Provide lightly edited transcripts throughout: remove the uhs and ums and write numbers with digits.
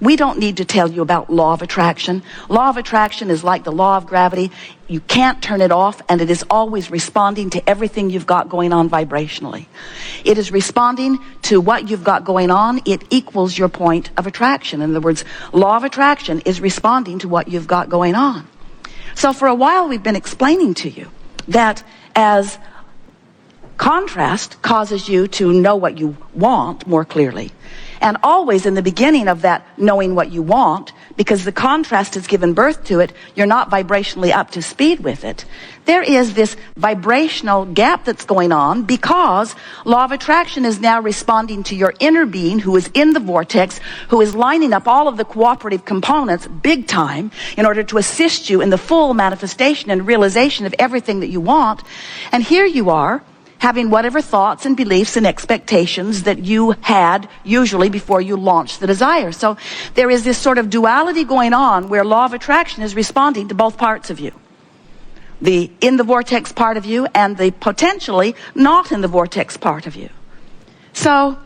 We don't need to tell you about law of attraction. Law of attraction is like the law of gravity. You can't turn it off, and it is always responding to everything you've got going on vibrationally. It is responding to what you've got going on. It equals your point of attraction. In other words, law of attraction is responding to what you've got going on. So for a while we've been explaining to you that as contrast causes you to know what you want more clearly, and always in the beginning of that knowing what you want, because the contrast has given birth to it, you're not vibrationally up to speed with it. There is this vibrational gap that's going on because law of attraction is now responding to your inner being who is in the vortex, who is lining up all of the cooperative components big time in order to assist you in the full manifestation and realization of everything that you want. And here you are, having whatever thoughts and beliefs and expectations that you had usually before you launched the desire. So there is this sort of duality going on where law of attraction is responding to both parts of you. The in the vortex part of you and the potentially not in the vortex part of you. So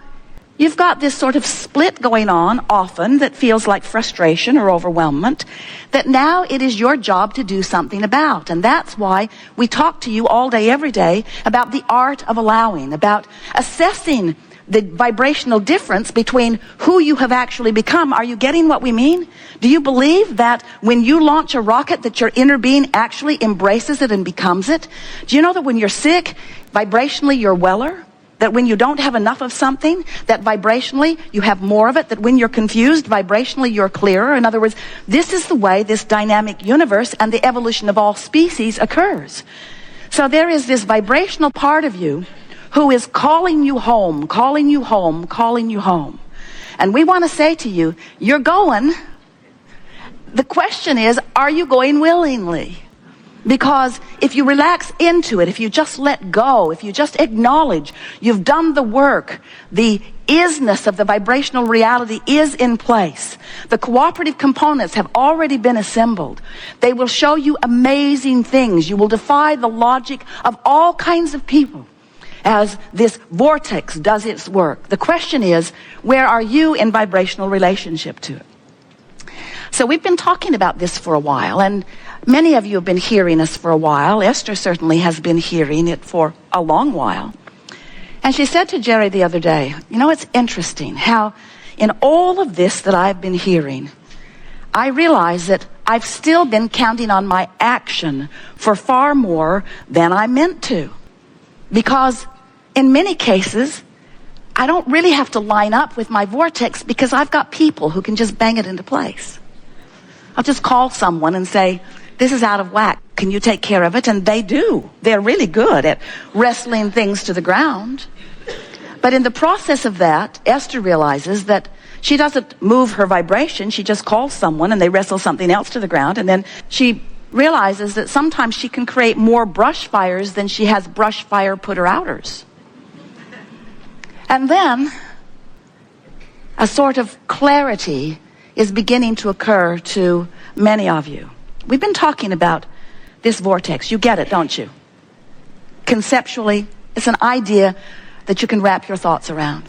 you've got this sort of split going on often that feels like frustration or overwhelmment that now it is your job to do something about. And that's why we talk to you all day, every day about the art of allowing, about assessing the vibrational difference between who you have actually become. Are you getting what we mean? Do you believe that when you launch a rocket that your inner being actually embraces it and becomes it? Do you know that when you're sick, vibrationally you're weller? That when you don't have enough of something, that vibrationally you have more of it, that when you're confused, vibrationally you're clearer. In other words, this is the way this dynamic universe and the evolution of all species occurs. So there is this vibrational part of you who is calling you home, calling you home, calling you home. And we want to say to you, you're going. The question is, are you going willingly? Because if you relax into it, if you just let go, if you just acknowledge you've done the work, the isness of the vibrational reality is in place. The cooperative components have already been assembled. They will show you amazing things. You will defy the logic of all kinds of people as this vortex does its work. The question is, where are you in vibrational relationship to it? So we've been talking about this for a while, and many of you have been hearing us for a while. Esther certainly has been hearing it for a long while. And she said to Jerry the other day, you know, it's interesting how in all of this that I've been hearing, I realize that I've still been counting on my action for far more than I meant to. Because in many cases, I don't really have to line up with my vortex because I've got people who can just bang it into place. I'll just call someone and say, this is out of whack. Can you take care of it? And they do. They're really good at wrestling things to the ground. But in the process of that, Esther realizes that she doesn't move her vibration. She just calls someone and they wrestle something else to the ground. And then she realizes that sometimes she can create more brush fires than she has brush fire putter-outers. And then a sort of clarity is beginning to occur to many of you. We've been talking about this vortex. You get it, don't you? Conceptually, it's an idea that you can wrap your thoughts around.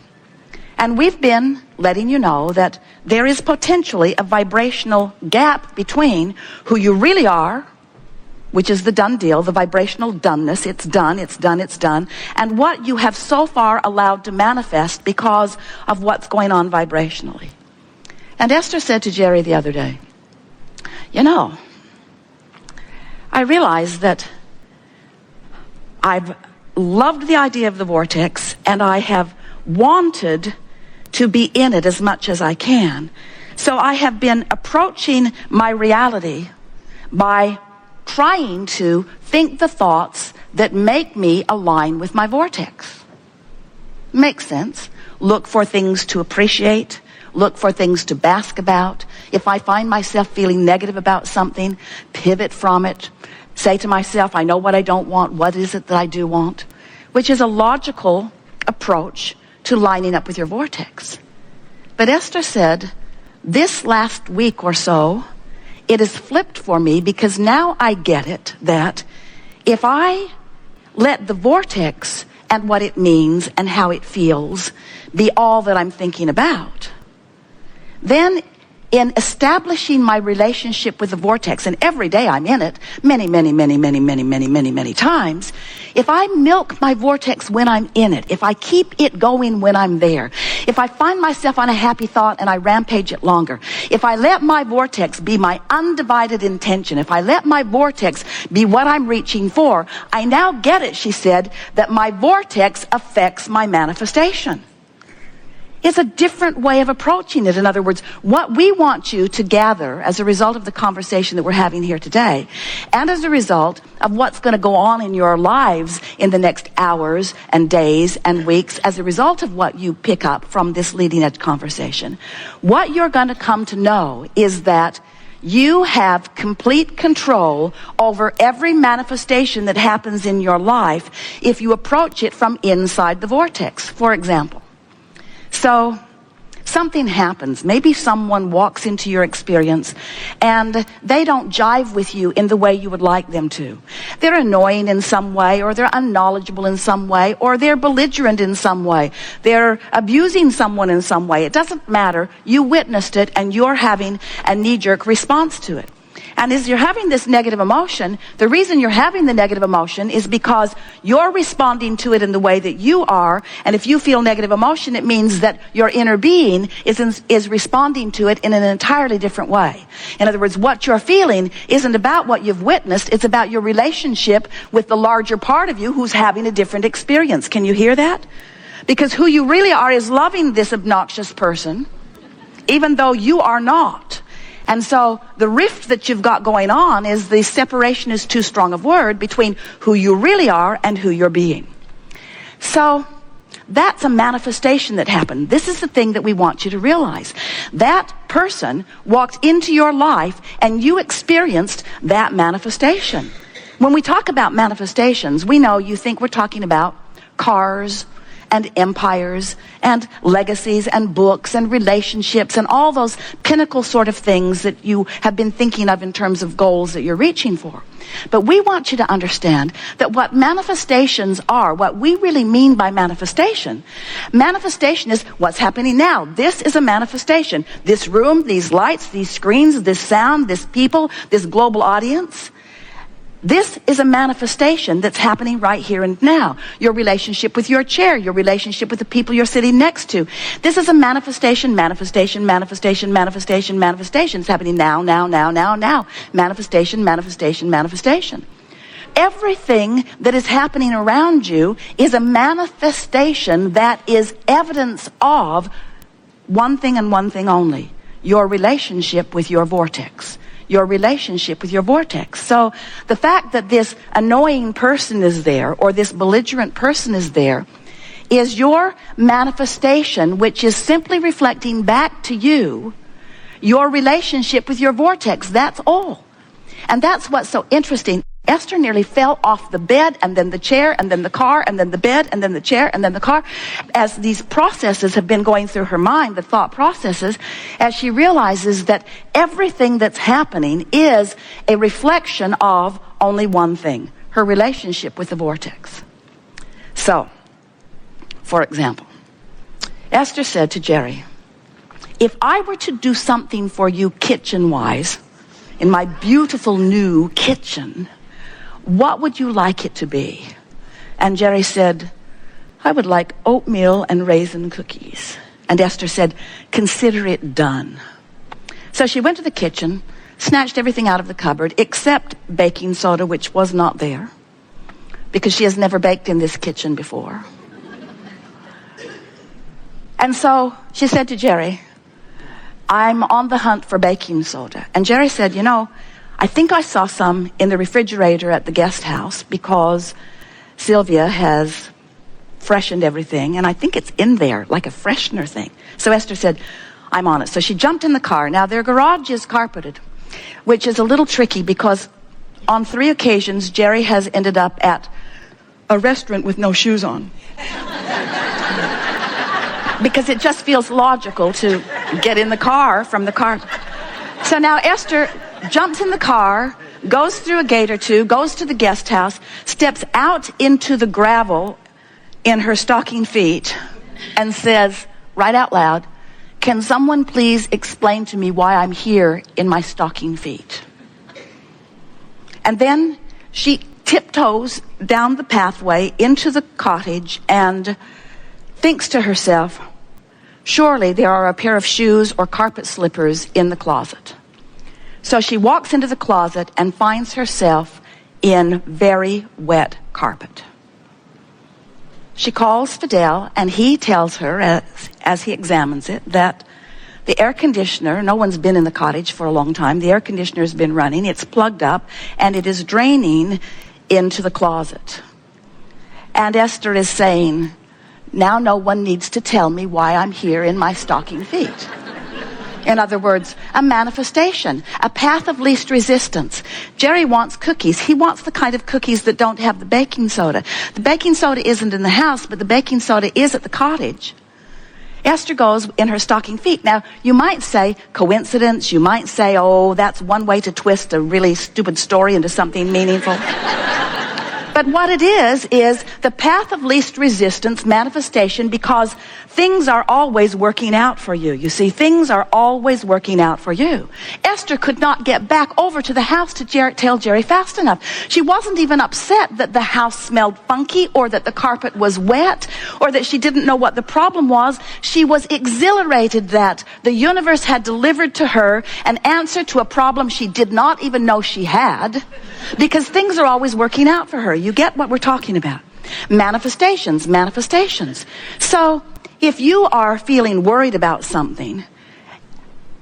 And we've been letting you know that there is potentially a vibrational gap between who you really are, which is the done deal, the vibrational doneness, it's done, it's done, it's done, and what you have so far allowed to manifest because of what's going on vibrationally. And Esther said to Jerry the other day, you know, I realize that I've loved the idea of the vortex and I have wanted to be in it as much as I can. So I have been approaching my reality by trying to think the thoughts that make me align with my vortex. Makes sense. Look for things to appreciate. Look for things to bask about. If I find myself feeling negative about something, pivot from it. Say to myself, I know what I don't want. What is it that I do want? Which is a logical approach to lining up with your vortex. But Esther said, this last week or so, it has flipped for me because now I get it that if I let the vortex and what it means and how it feels be all that I'm thinking about, then in establishing my relationship with the vortex, and every day I'm in it, many times, if I milk my vortex when I'm in it, if I keep it going when I'm there, if I find myself on a happy thought and I rampage it longer, if I let my vortex be my undivided intention, if I let my vortex be what I'm reaching for, I now get it, she said, that my vortex affects my manifestation. It's a different way of approaching it. In other words, what we want you to gather as a result of the conversation that we're having here today, and as a result of what's going to go on in your lives in the next hours and days and weeks, as a result of what you pick up from this leading edge conversation, what you're going to come to know is that you have complete control over every manifestation that happens in your life if you approach it from inside the vortex. For example, so something happens. Maybe someone walks into your experience and they don't jive with you in the way you would like them to. They're annoying in some way, or they're unknowledgeable in some way, or they're belligerent in some way. They're abusing someone in some way. It doesn't matter. You witnessed it and you're having a knee-jerk response to it. And as you're having this negative emotion, the reason you're having the negative emotion is because you're responding to it in the way that you are. And if you feel negative emotion, it means that your inner being is responding to it in an entirely different way. In other words, what you're feeling isn't about what you've witnessed. It's about your relationship with the larger part of you who's having a different experience. Can you hear that? Because who you really are is loving this obnoxious person, even though you are not. And so the rift that you've got going on is the separation is too strong of word between who you really are and who you're being. So that's a manifestation that happened. This is the thing that we want you to realize. That person walked into your life and you experienced that manifestation. When we talk about manifestations, we know you think we're talking about cars and empires and legacies and books and relationships and all those pinnacle sort of things that you have been thinking of in terms of goals that you're reaching for. But we want you to understand that what manifestations are, what we really mean by manifestation is what's happening now. This is a manifestation. This room, these lights, these screens, this sound, this people, this global audience. This is a manifestation that's happening right here and now. Your relationship with your chair, your relationship with the people you're sitting next to. This is a manifestation. It's happening now. Manifestation. Everything that is happening around you is a manifestation that is evidence of one thing and one thing only: your relationship with your vortex. Your relationship with your vortex. So the fact that this annoying person is there, or this belligerent person is there, is your manifestation, which is simply reflecting back to you your relationship with your vortex. That's all. And that's what's so interesting. Esther nearly fell off the bed, and then the chair, and then the car, and then the bed, and then the chair, and then the car. As these processes have been going through her mind, the thought processes, as she realizes that everything that's happening is a reflection of only one thing: her relationship with the vortex. So, for example, Esther said to Jerry, if I were to do something for you kitchen-wise, in my beautiful new kitchen, what would you like it to be? And Jerry said, I would like oatmeal and raisin cookies. And Esther said, consider it done. So she went to the kitchen, snatched everything out of the cupboard except baking soda, which was not there, because she has never baked in this kitchen before. And so she said to Jerry, I'm on the hunt for baking soda. And Jerry said, I think I saw some in the refrigerator at the guest house, because Sylvia has freshened everything, and I think it's in there, like a freshener thing. So Esther said, I'm on it. So she jumped in the car. Now, their garage is carpeted, which is a little tricky, because on 3 occasions, Jerry has ended up at a restaurant with no shoes on. Because it just feels logical to get in the car from the car. So now Esther jumps in the car, goes through a gate or two, goes to the guest house, steps out into the gravel in her stocking feet, and says, right out loud, Can someone please explain to me why I'm here in my stocking feet? And then she tiptoes down the pathway into the cottage and thinks to herself, surely there are a pair of shoes or carpet slippers in the closet. So she walks into the closet and finds herself in very wet carpet. She calls Fidel, and he tells her, as he examines it, that the air conditioner, no one's been in the cottage for a long time, the air conditioner's been running, it's plugged up, and it is draining into the closet. And Esther is saying, now no one needs to tell me why I'm here in my stocking feet. In other words, a manifestation, a path of least resistance. Jerry wants cookies. He wants the kind of cookies that don't have the baking soda. The baking soda isn't in the house, but the baking soda is at the cottage. Esther goes in her stocking feet. Now, you might say coincidence. You might say, oh, that's one way to twist a really stupid story into something meaningful. But what it is the path of least resistance manifestation, because things are always working out for you. You see, things are always working out for you. Esther could not get back over to the house to tell Jerry fast enough. She wasn't even upset that the house smelled funky or that the carpet was wet or that she didn't know what the problem was. She was exhilarated that the universe had delivered to her an answer to a problem she did not even know she had, because things are always working out for her. You get what we're talking about. Manifestations. So, if you are feeling worried about something,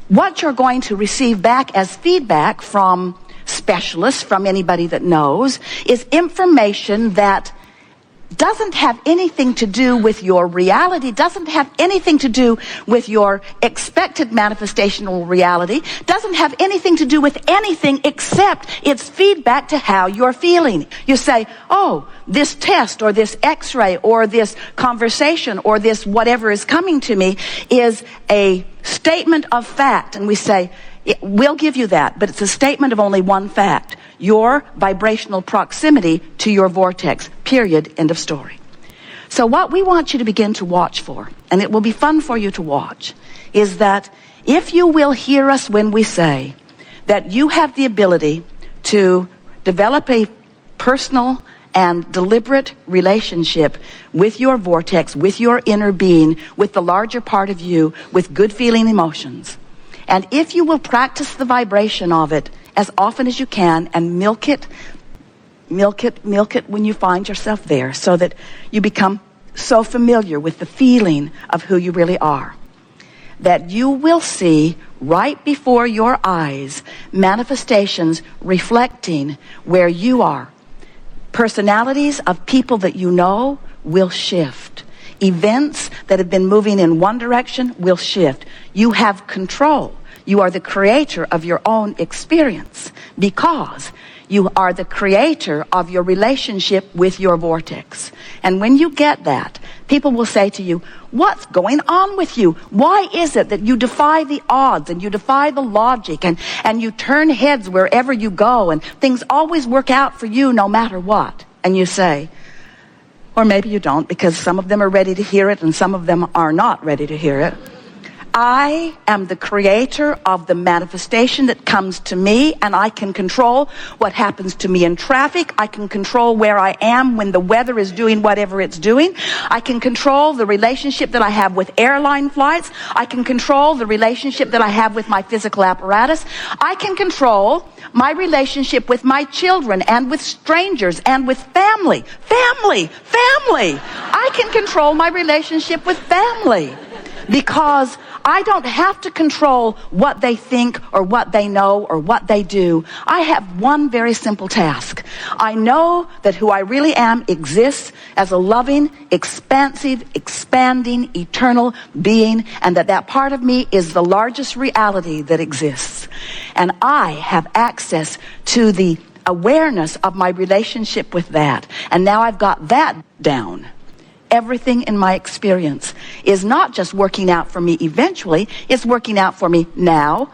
what you're going to receive back as feedback from specialists, from anybody that knows, is information that doesn't have anything to do with your reality, doesn't have anything to do with your expected manifestational reality, doesn't have anything to do with anything except it's feedback to how you're feeling. You say, oh, this test or this x-ray or this conversation or this whatever is coming to me is a statement of fact. And we say, we'll give you that, but it's a statement of only one fact: your vibrational proximity to your vortex, period, end of story. So what we want you to begin to watch for, and it will be fun for you to watch, is that if you will hear us when we say that you have the ability to develop a personal and deliberate relationship with your vortex, with your inner being, with the larger part of you, with good feeling emotions. And if you will practice the vibration of it as often as you can and milk it when you find yourself there, so that you become so familiar with the feeling of who you really are, that you will see right before your eyes manifestations reflecting where you are. Personalities of people that you know will shift. Events that have been moving in one direction will shift. You have control. You are the creator of your own experience, because you are the creator of your relationship with your vortex. And when you get that, people will say to you, what's going on with you? Why is it that you defy the odds and you defy the logic and you turn heads wherever you go and things always work out for you no matter what? And you say, or maybe you don't, because some of them are ready to hear it and some of them are not ready to hear it. I am the creator of the manifestation that comes to me, and I can control what happens to me in traffic. I can control where I am when the weather is doing whatever it's doing. I can control the relationship that I have with airline flights. I can control the relationship that I have with my physical apparatus. I can control my relationship with my children and with strangers and with family. Family! I can control my relationship with family, because I don't have to control what they think or what they know or what they do. I have one very simple task. I know that who I really am exists as a loving, expansive, expanding, eternal being, and that part of me is the largest reality that exists. And I have access to the awareness of my relationship with that. And now I've got that down. Everything in my experience is not just working out for me eventually, it's working out for me now.